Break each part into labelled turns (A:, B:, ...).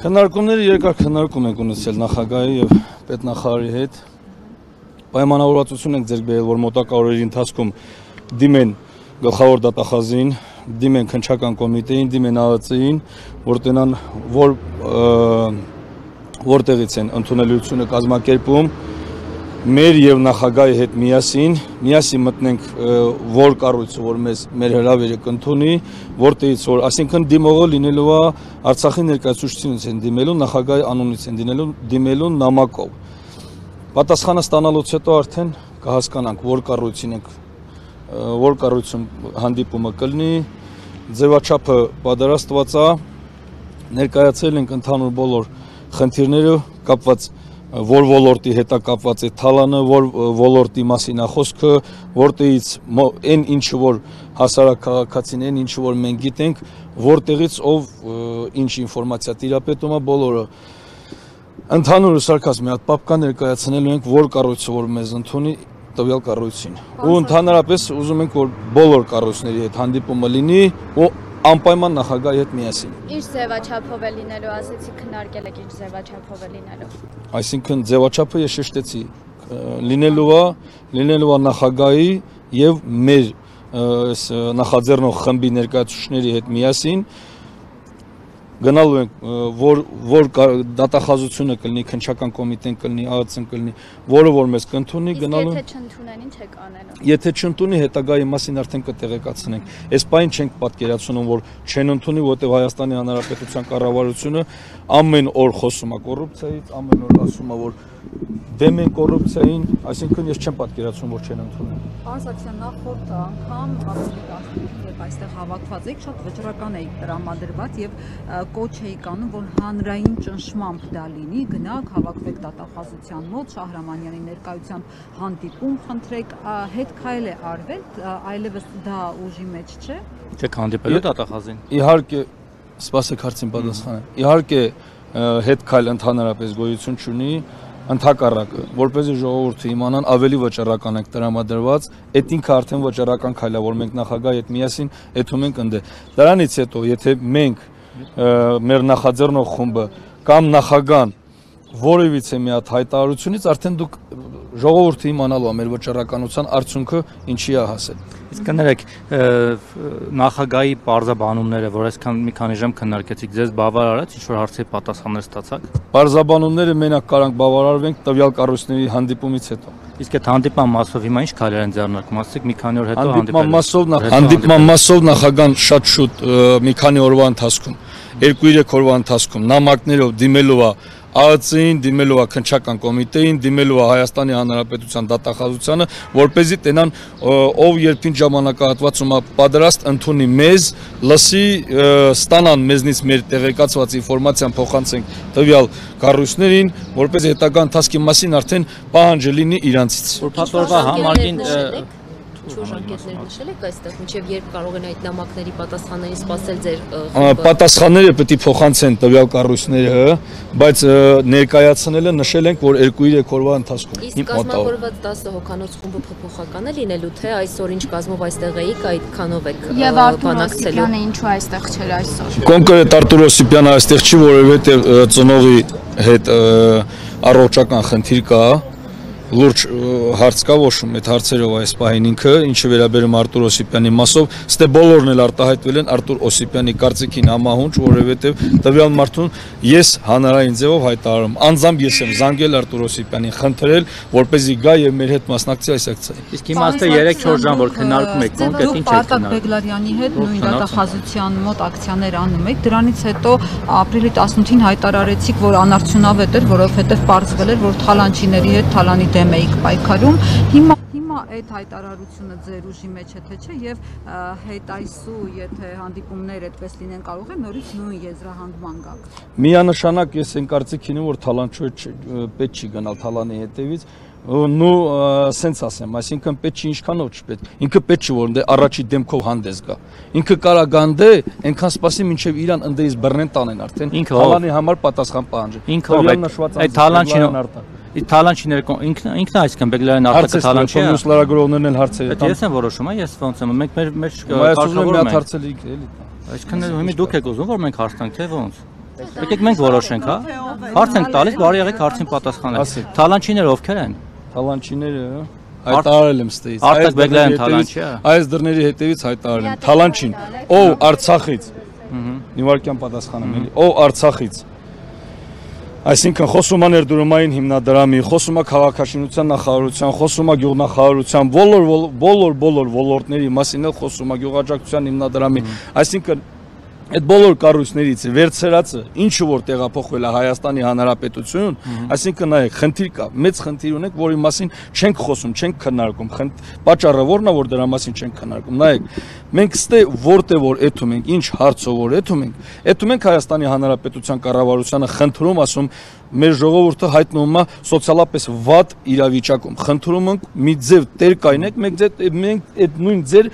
A: Քննարկումները երկար քննարկում ենք ունեցել նախագահի եւ պետնախարարի հետ։ Պայմանավորվածություն ենք ձեռք բերել, որ մոտակա օրերի ընթացքում դիմեն գլխավոր դատախազին, դիմեն քննչական կոմիտեին, դիմեն ԱԱԾ-ին, որ տենան որտեղից են ընդունելությունը կազմակերպում մեր եւ նախագահի հետ միասին մտնենք որ կառույցը որ մեր հրավերը կընդունի, որտեղից որ, այսինքն դիմողը լինելու է Արցախի ներկայացուցիչից են դիմելու, նախագահի անունից են դիմելու նամակով։ Պատասխանը ստանալուց հետո արդեն կհասկանանք որ կառույցում հանդիպումը կլինի, ձևաչափը պատրաստված է, ներկայացրել ենք ընդհանուր բոլոր խնդիրները կապված որ ոլորտի հետ կապված է թալանը, որ ոլորտի մասին է խոսքը, որտեղից այն ինչը որ հասարակ քաղաքացին են, ինչը որ մենք գիտենք, որտեղից ով ինչ ինֆորմացիա տիրապետում է բոլորը։ Ընդհանուր սարքած մի հատ պապկա ներկայացնելու ենք որ կառույցը որ մեզ ընդունի տվյալ կառույցին։ Ու ընդհանրապես ուզում ենք որ բոլոր կառույցների հետ հանդիպումը լինի ու անպայման նախագահի հետ միասին։
B: Ինչ ձևաչափով է լինելու, ասեցի քննարկել եք ինչ ձևաչափով է լինելու։
A: Այսինքն ձևաչափը ես շեշտեցի, լինելու է նախագահի եւ մեր նախաձեռնող խմբի ներկայացուցիչների հետ միասին գնալու ենք որ դատախազությունը կլինի, քննչական կոմիտեն կլինի, ԱԱԾ-ն կլինի, որը որ մեզ կընդունի, գնալու
B: Եթե չընդունեն, ինչ եք անելու։
A: Եթե չընդունի, հետագայի մասին արդեն կտեղեկացնենք։ Այս պայն չենք պատկերացնում, որ չեն ընդունի, որտեղ Հայաստանի Հանրապետության կառավարությունը ամեն օր խոսում է կոռուպցիայից, ամեն օր ասում է, որ դեմ են կոռուպցիային, այսինքն ես չեմ պատկերացնում, որ չեն ընդունում։
C: Արսակցիան նախորդ անգամ ապրիլի 15-ին երբ այստեղ հավաքված եք, շատ վճռական էիք տրամադրված եւ կոչ էիք անում, որ հանրային ճնշմամբ դա լինի, գնաք հավաքվեք դատախազության մոտ, Շահրամանյանի ներկայությամբ հանդիպում խնդրեք, հետ քայլ է արվել, այլևս դա ուժի մեջ չէ։
D: Չեք հանդիպելու դատախազին։
A: Իհարկե, սպասեք հարցին պատասխանը։ Իհարկե, հետ քայլ ընդհանրապես գոյություն չունի, ընդհակառակը, որպեսզի ժողովուրդը իմանան ավելի վճռական ենք տրամադրված, այդ ինքը արդեն վճռական քայլ է, որ մենք նախագահի հետ միասին եթում ենք ընդե։ Դրանից հետո, եթե մենք մեր նախաձեռնող խումբը կամ նախագահան որևիցե մի հատ հայտարարությունից արդեն դուք ժողովուրդը իմանալու է մեր վճռականության արդյունքը ինչի է հասել։
D: Իսկ կներեք նախագահի պարզաբանումները, որ այսքան մի քանի ժամ քննարկեցիք, ձեզ բավարար արեց, ինչ որ հարցերի պատասխաններ ստացաք։
A: Պարզաբանումները մենակ կարանք բավարարվենք տվյալ կառույցների հանդիպումից հետո։
D: Իսկ այդ հանդիպման մասով հիմա ինչ քայլեր են ձեռնարկում, ասեք մի քանի օր հետո
A: հանդիպման մասով նախագահան շատ շուտ մի քանի օրվա ընթացքում, 2-3 օրվա ընթացքում նամակներով դիմելու է ԱԱԾ-ին, դիմելու է քննչական կոմիտեին, դիմելու է Հայաստանի Հանրապետության դատախազությանը, որպեսզի տենան ով երբին ժամանակահատվածում է պատրաստ ընդունի մեզ, լսի, ստանան մեզնից մեր տեղեկացված ինֆորմացիան փոխանցենք տվյալ կառույցներին, որպեսզի հետագա ընթացքի մասին արդեն պահանջը լինի իրանցից։
D: Ուրբաթօրվա համագին
E: Չորժանկետներ նշել եք այստեղ, մինչև երբ կարող են այդ նամակների պատասխաններին սպասել ձեր
A: պատասխանները պետք է փոխանցեն տվյալ կառույցները, բայց ներկայացնելը նշել ենք, որ 2-3 օրվա ընթացքում։
E: Իսկ կազմավորված 10 հոգանոց խումբը փոփոխական է լինելու, թե այսօր ինչ կազմով այստեղ էիք, այդքանով եք
B: բանակցելու։ Եվ Արտուր Օսիպյանը ինչու այստեղ չէր այսօր։
A: Կոնկրետ Արտուր Օսիպյանը այստեղ չի, որովհետև ծնողի հետ առողջական խնդիր կա։ Լուրջ հարց կա ոչում այդ հարցերով այս պահին ինքը, ինչը վերաբերում Արտուր Օսիպյանի մասով, ստե բոլորն էլ արտահայտվել են Արտուր Օսիպյանի կարծիքին համահունչ, որովհետև տվյալ մարդուն ես հանրային ձևով հայտարարում, անձամբ ես եմ զանգել Արտուր Օսիպյանին, խնդրել, որպեսզի գա եւ մեր հետ մասնակցի այս ակցիային։
D: Իսկ հիմա ասте 3-4 ժամ որ քննարկում եք, կոնկրետ ինչ եք
C: քննարկում։ Բեգլարյանի հետ նույն դատախազության մոտ ակցիաներ անում եք, դրանից հետո ապրիլի 18-ին հայտարարեցիք, որ անարդյունավետ էր, որովհետև պարզվել էր, որ թալանչիների հետ թալանի դեմ էիք պայքարում, հիմա այդ հայտարարությունը ձեր ուժի մեջ է թե չէ եւ հետ այսու եթե հանդիպումներ այդպես լինեն կարող է նորից նույն եզրահանգման գաք։
A: Միանշանակ ես այն կարծիքին եմ, որ թալանչոյ պետք չի գնալ թալանի հետևից, նու սենց ասեմ, այսինքն պետք չի ինչքանով չպետք, ինքը պետք չի որ առաջի դեմքով հանդես գա, ինքը կարա գանդե, այնքան սպասի մինչև իրան ընդեից բռնեն տանեն արդեն, թալանի համար պատասխան պահանջի։
D: Այդ թալանչին Իսկ թալանչիները ինքն այսքան Բեգլարյան արտակը թալանչի է։
A: Մյուս լրագրողներն էլ հարցեր
D: տան։ Ես եմ որոշում, ես ոնց եմ, մենք մեր
A: կարգավորում ենք։
D: Այսքան հիմա դուք եք ուզում որ մենք հարց տանք, թե ոնց։ Եկեք մենք որոշենք, հա։ Հարց ենք տալիս, բարի եղեք հարցին պատասխանեք։ Թալանչիները ովքեր են։
A: Թալանչիները հայտարարել եմ ստեից։
D: Արտակ Բեգլարյան Թալանչի է։
A: Այս դռների հետևից հայտարարել եմ Թալանչին, ով Արցախից։ Նիվարկյան պատասխանեմ էլի, ով Արցախից։ Այսինքն խոսում է ներդրումային հիմնադրամի, խոսում է քաղաքաշինության նախարարության, խոսում է գյուղնախարարության, բոլոր ոլորտների մասին էլ խոսում է գյուղաճակցության հիմնադրամի, այսինքն այդ բոլոր կառույցներից վերցրածը ինչու որ տեղափոխվել է Հայաստանի Հանրապետություն, այսինքն նայեք, խնդիր կա, մեծ խնդիր ունենք, որի մասին չենք խոսում, չենք քննարկում, պատճառը որն է, որ դրա մասին չենք քննարկում, նայեք, մենք ստե որտեղ որ էթում ենք, ինչ հարցով որ էթում ենք Հայաստանի Հանրապետության կառավարությանը խնդրում, ասում մեր ժողովուրդը հայտնվում է սոցիալապես վատ իրավիճակում, խնդրում ենք մի ձև տեր կայնեք, մենք այդ նույն ձեր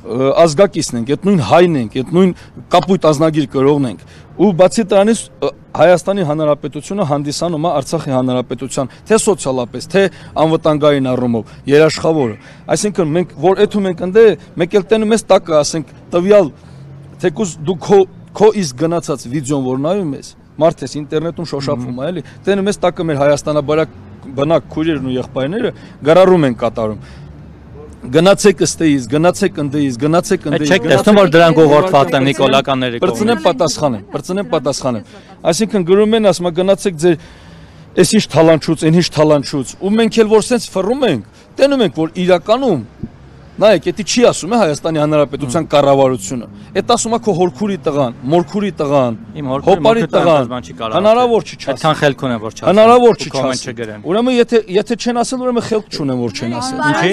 A: ազգակիցն ենք, այդ նույն հայն ենք, այդ նույն կապույտ ազնագիր կրողն ենք ու բացի դրանից Հայաստանի Հանրապետությունը հանդիսանում է Արցախի Հանրապետության թե սոցիալապես, թե անվտանգային առումով երաշխավորը, այսինքն մենք որ էթում ենք ընդ մեկ էլ տենում ես տակը, ասենք տվյալ թեկուզ դու քո իսկ գնացած վիդեոն որ նայում ես, մարդ ես ինտերնետում շոշափում է, էլի, տենում ես տակը մեր հայաստանաբնակ քույրերն ու եղբայրները գարառում են կատարում Գնացեք ըստեից, գնացեք ընդեից, գնացեք ընդեից։
D: Չեք տեսնում որ դրանք ուղղորդված են նիկոլականների կողմից։
A: Բրծնեմ պատասխանեմ։ Այսինքն գրում են, ասում գնացեք ձեր այս ինչ թալանչուց, այն ինչ թալանչուց, ու մենք էլ որ սենց ֆռում ենք, տենում ենք որ իրականում նայեք, դա չի ասում է Հայաստանի Հանրապետության կառավարությունը։ Այդ ասում է քո հորքուրի տղան, մորքուրի տղան, հոպարի տղան։ Հնարավոր չի չասել։
D: Այդքան խելք ունեմ որ չասեմ։
A: Հնարավոր չի չասել։ Ուրեմն եթե չեն ասել, ուրեմն խելք չունեն որ չեն ասել։
D: Ինչի։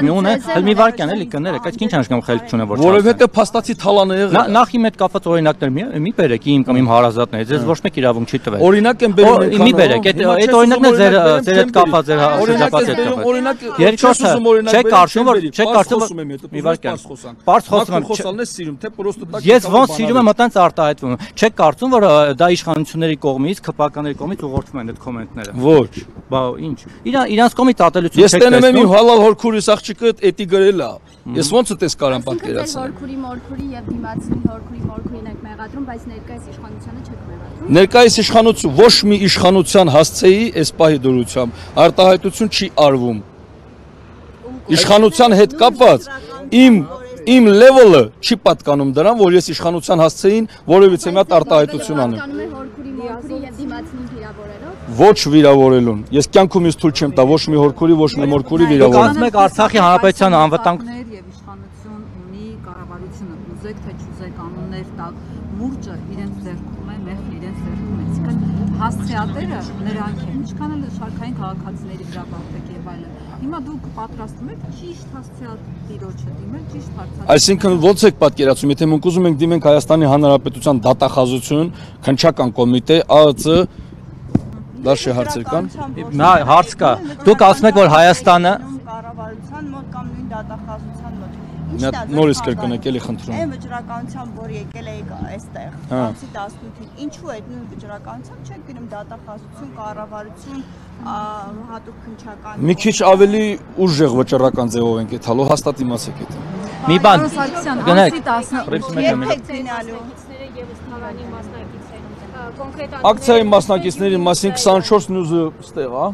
D: Մի ունե, հəl մի վարքյան էլի կներեք, այդ ինչ անշկամ խելք չունեմ որ չասեմ։
A: Որովհետեւ փաստացի թալանը եղել։
D: Նախ իմ հետ կապված օրինակներ մի բերեք իմ կամ իմ հարազատներից, ձեզ ոչ մեկ իրավունք չի տվել։
A: Օրինակ եմ բերում։
D: Մի բերեք, այդ օրինակն է ձեր հետ կապված ձեր շրջապատի հետ կապված։
A: Օրինակ
D: երկրորդը չեք կարծում որ խոսում եմ
A: հետո
D: մի վարքյան
A: պարզ խոսում եմ խոսալն է սիրում թե պրոստը տակ
D: ես ոնց սիրում եմ այդպես արտահայտվում չեք կարծում որ դա իշխանությունների կողմից քպականների կողմից ուղղորդվում են այդ կոմենտները
A: ոչ
D: բա ինչ իրանց կողմից ատելություն
A: չեք տեսնում ես տենում եմ իմ հալալ հորքուրիս աղջիկը էդի գրել է ես ոնց էս կարամ պատկերացնել
B: հորքուրի եւ դիմացի հորքուրին եք մեղադրում բայց ներկայիս իշխանությանը չեք մեղադրում
A: ներկայիս իշխանություն ոչ մի իշխանության հասցեի այս պահի դրությամբ արտահայտություն չի արվում իշխանության հետ կապված իմ լեվելը չի պատկանում դրան, որ ես իշխանության հասցեին որևիցե մի հատ արտահայտություն անեմ։ Ոչ վիրավորելուն։ Ես կյանքում ինձ թույլ չեմ տա ոչ մի հորքուրի, ոչ մի մորքուրի վիրավորել։
D: Ասում եք Արցախի Հանրապետության անվտանգ
C: եւ իշխանություն ունի կառավարությունը, ուզեք թե չուզեք անուններ տալ, մուրճը իրենց ձեռքում է, մեղքն իրենց ձեռքում է։ Այսինքն հասցեատերը նրանք են, ինչքան էլ շարքային քաղաքացիների վրա բախվեք եւ այլն։ Հիմա դուք պատրաստվում եք ճիշտ հասցեատիրոջը դիմել, ճիշտ հարցադրել։
A: Այսինքն ո՞նց եք պատկերացնում, եթե մենք ուզում ենք դիմենք Հայաստանի Հանրապետության դատախազություն, քննչական կոմիտե, ԱԱՑ, դաշի հարցեր կան։
D: Հարց կա։ Դուք ասում եք որ Հայաստանը
F: կառավարության մոտ կամ նույն դատախազության մոտ
A: նորից կրկնեք էլի խնդրում։
F: Այն վճռականությամբ, որ եկել եք այստեղ, ամսի 18-ին, ինչու այդ նույն վճռականությամբ չեք գնում դատախազություն, կառավարություն, հատուկ քննչական։
A: Մի քիչ ավելի ուժեղ վճռական ձևով ենք եթալու, հաստատ իմացեք դա։
D: Մի բան
C: գնանք
A: Ակցիայի մասնակիցների մասին 24 նյուզը ստեղ, հա։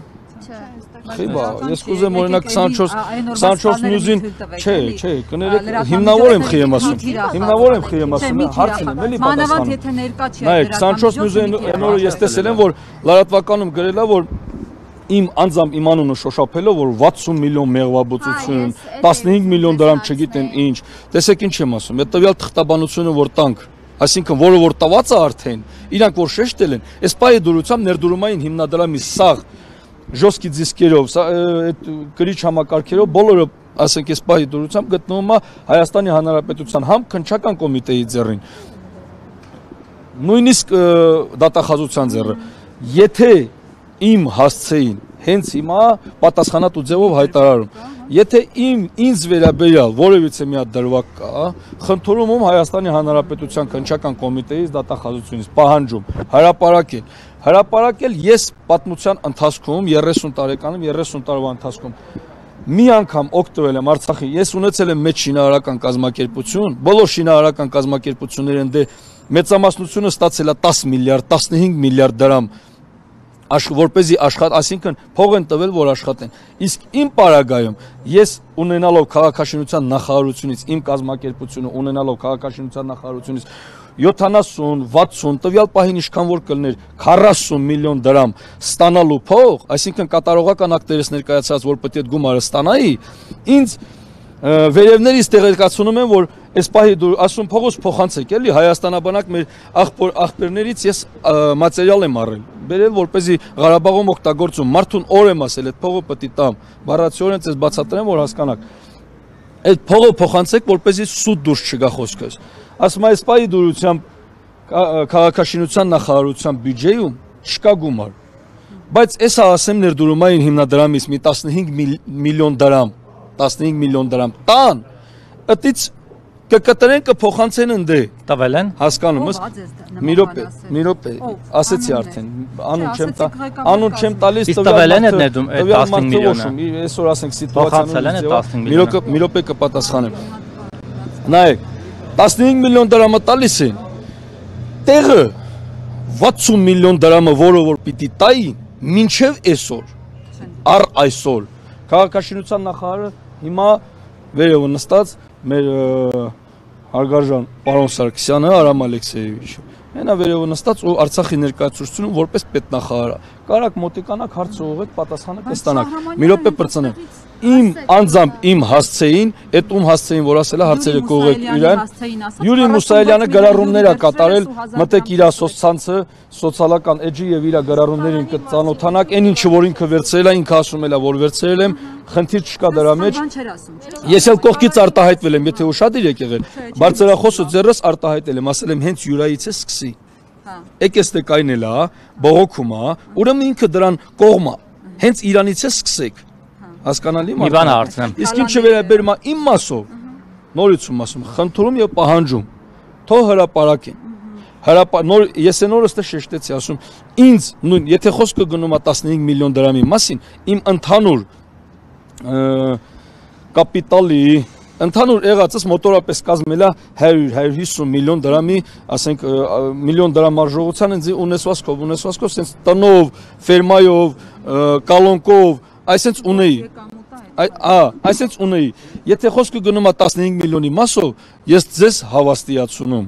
A: Խիբա, ես կուզեմ օրինակ 24 նյուզին, չէ, կներեք, հիմնավոր եմ խիեմ ասում, հարցին եմ, էլի պատասխանում։ Նայեք, 24 նյուզին այն օրը ես տեսել եմ, որ լրատվականում գրել է, որ իմ անձամբ իմ անունը շոշափելով, որ 60 միլիոն մեղվաբուծություն, 15 միլիոն դրամ չգիտեմ ինչ, տեսեք ինչ եմ ասում, այդ տվյալ թղթաբանությունը որ տանք, այսինքն որը որ տված է արդեն, իրանք որ շեշտել են, այս պահի դրությամբ ներդրումային հիմնադրամի սաղ ժոսկի դիսկերով, այդ գրիչ համակարգերով բոլորը, ասենք, այս պահի դրությամբ գտնվում է Հայաստանի Հանրապետության համ քննչական կոմիտեի ձեռին, նույնիսկ դատախազության ձեռը, եթե իմ հասցեին հենց հիմա պատասխանատու ձևով հայտարարում, եթե ինձ վերաբերյալ որևիցե մի հատ դրվագ կա, խնդրում եմ Հայաստանի Հանրապետության քննչական կոմիտեից դատախազությունից պահանջում հրապարակել ես պատմության ընթացքում 30 տարեկանում 30 տարվա ընթացքում մի անգամ օգտվել եմ Արցախի ես ունեցել եմ մեծ շինարարական կազմակերպություն բոլոր շինարարական կազմակերպությունները ընդ մեծամասնությունը ստացել է 10 միլիարդ, 15 միլիարդ դրամ որպեսզի աշխատեն, այսինքն փող են տվել, որ աշխատեն։ Իսկ իմ պարագայում ես ունենալով քաղաքաշինության նախարարությունից, իմ կազմակերպությունը ունենալով քաղաքաշինության նախարարությունից 70-60 տվյալ պահին ինչքան որ կլներ 40 միլիոն դրամ ստանալու փող, այսինքն կատարողական ակտերս ներկայացած, որ պետք է գումարը ստանայի, ինձ վերևներից տեղեկացնում են, որ այս պահի դու ասում փողոց փոխանցեք, էլի Հայաստանաբանակ մեր աղբերներից ես մատերիալ եմ առել, բերել որպեսզի Ղարաբաղում օգտագործում, մարդուն օր եմ ասել, այդ փողը պետք է տամ, բառացիորեն ցես բացատրեմ, որ հասկանաք։ Այդ փողը փոխանցեք, որպեսզի սուտ դուրս չգա խոսքս։ Ասում այս պահի դուրությամբ քաղաքաշինության նախարարության բյուջեում չկա գումար։ Բայց էսա ասեմ ներդրումային հիմնադրամից մի 15 միլիոն դրամ 15 միլիոն դրամ տան, ըտից կկտրեն կփոխանցեն ընդե։
D: Տվել են։
A: Հասկանում ես։ Մի րոպե, ասեցի արդեն, անուն չեմ տալիս
D: տվել են այդ 15 միլիոնը։
A: Այսօր ասենք սիտուացիան մի րոպե կպատասխանեմ։ Նայեք, 15 միլիոն դրամը տալիս են։ Տեղը 60 միլիոն դրամը, որը որ պիտի տային, մինչև այսօր, առ այսօր քաղաքաշինության նախարարը հիմա վերևը նստած մեր հարգարժան պարոն Սարգսյանը, Արամ Ալեքսեևիչը, հենա վերևը նստած ու Արցախի ներկայացուցչությունը որպես պետնախարարը, կարակ մոտիկանաք հարց ուղղեք, պատասխանը կստանաք։ Մի րոպե պրծնեմ։ Իմ անձամբ իմ հասցեին, այդ ում հասցեին, որ ասելա հարցերը կողեք իրան, Յուրի Մուսայելյանը գրառումներ է կատարել, մտեք իր սոցցանցը, սոցիալական էջի եւ իր գրառումներին կծանոթանաք, այն ինչը որ ինքը վերցրել է, ինքը ասում էլա, որ վերցրել եմ, խնդիր չկա դրա մեջ։ Ես էլ կողքից արտահայտվել եմ, եթե ուշադիր եք եղել, բարձրախոսը ձեռս արտահայտել եմ, ասել եմ հենց Յուրայից է սկսի։ Եկես դե կայնել է, բողոքում է, ուրեմն ինքը դրան կողմ է, հենց իրանից է սկսեք։ Հասկանալի՞
D: մի բան հարցնեմ։
A: Իսկ ինչը վերաբերում է իմ մասով, նորից եմ ասում, խնդրում եւ պահանջում, թող հրապարակեն։ Ես այն օրը շեշտեցի, ասում, ինձ նույն, եթե խոսքը գնում է 15 միլիոն դրամի մասին, իմ ընդհանուր կապիտալի, ընդհանուր եղածս մոտորապես կազմել է 100-150 միլիոն դրամի, ասենք միլիոն դրամ արժողության ինձ ունեցվածքով, ասենց տնով, ֆերմայով, կալոնկով, այսենց ունեի։ Այսենց ունեի։ Եթե խոսքը գնում է 15 միլիոնի մասով, ես ձեզ հավաստիացնում,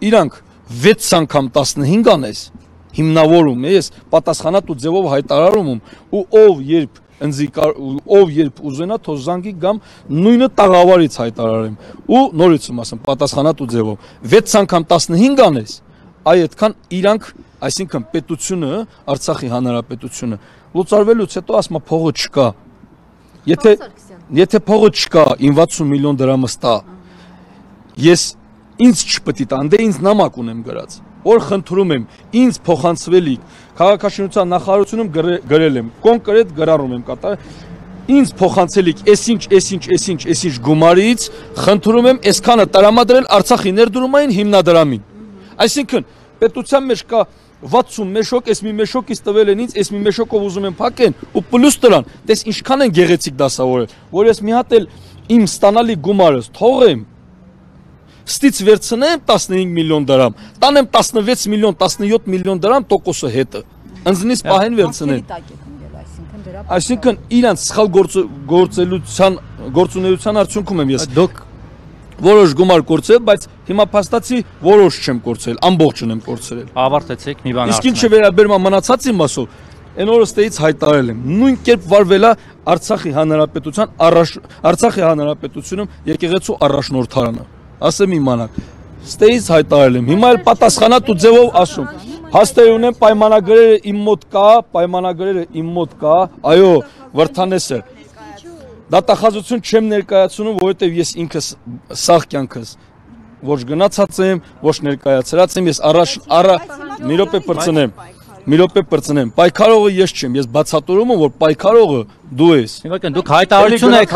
A: իրանք 6 անգամ 15 անես, հիմնավորում ես, պատասխանատու ձևով հայտարարում ու ով երբ ուզենա թող զանգի կամ նույնը տաղավարից հայտարարեմ ու նորից եմ ասում պատասխանատու ձևով 6 անգամ 15 անես, այդքան իրանք, այսինքն պետությունը, Արցախի հանրապետությունը լուծարվելուց հետո ասում փողը չկա։ Եթե փողը չկա, իմ 60 միլիոն դրամը ստա, ես ինձ չպետք է տան, դե ինձ նամակ ունեմ գրած, որ խնդրում եմ, ինձ փոխանցվելիք, քաղաքաշինության նախարարությունում գրել եմ, կոնկրետ գրառում եմ կատարել, ինձ փոխանցելիք, այսինչ գումարից, խնդրում եմ, այսքանը տրամադրել Արցախի ներդրումային հիմնադրամին։ Այսինքն, պետության մեջ կա 60 մեշոկ, այս մի մեշոկից տվել են ինձ, այս մի մեշոկով ուզում են փակեն ու պլյուս դրան, դες ինչքան են գեղեցիկ դասավորել, որ ես մի հատ էլ իմ ստանալի գումարս թողեմ, ստից վերցնեմ 15 միլիոն դրամ, տանեմ 16 միլիոն, 17 միլիոն դրամ տոկոսը հետը, ընձնից պահեն վերցնեն։ Այսինքն իրանց սխալ գործունեության արդյունքում եմ ես որոշ գումար կորցրել, բայց հիմա փաստացի որոշ չեմ կորցրել, ամբողջն եմ կորցրել։
D: Ավարտեցեք, մի բան
A: Իսկ ինչը վերաբերում է մնացածի մասով, այն օրը ստեից հայտարարել եմ, նույն կերպ վարվել է Արցախի հանրապետությունում եկեղեցու առաջնորդարանը։ Ասեմ իմանաք, ստեից հայտարարել եմ, հիմա էլ պատասխանատու ձևով ասում, հաստատ ունեմ պայմանագրերը իմ մոտ կա, այո, վրթանեսը։ Դատախազություն չեմ ներկայացնում, որովհետև ես ինքս սաղ կյանքս ոչ գնացած եմ, ոչ ներկայացրած եմ, ես մի րոպե պրծնեմ, պայքարողը ես չեմ, ես բացատրում եմ, որ պայքարողը դու ես։
D: Դուք հայտարարություն եք,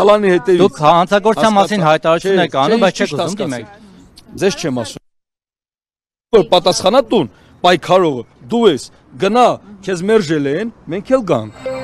D: դուք հանցագործության մասին հայտարարություն եք անում, բայց չեք ուզում դիմեք։
A: Ձեզ չեմ ասում։ Որ պատասխանատուն պայքարողը դու ես, գնա, քեզ մերժել են, մենք էլ գանք։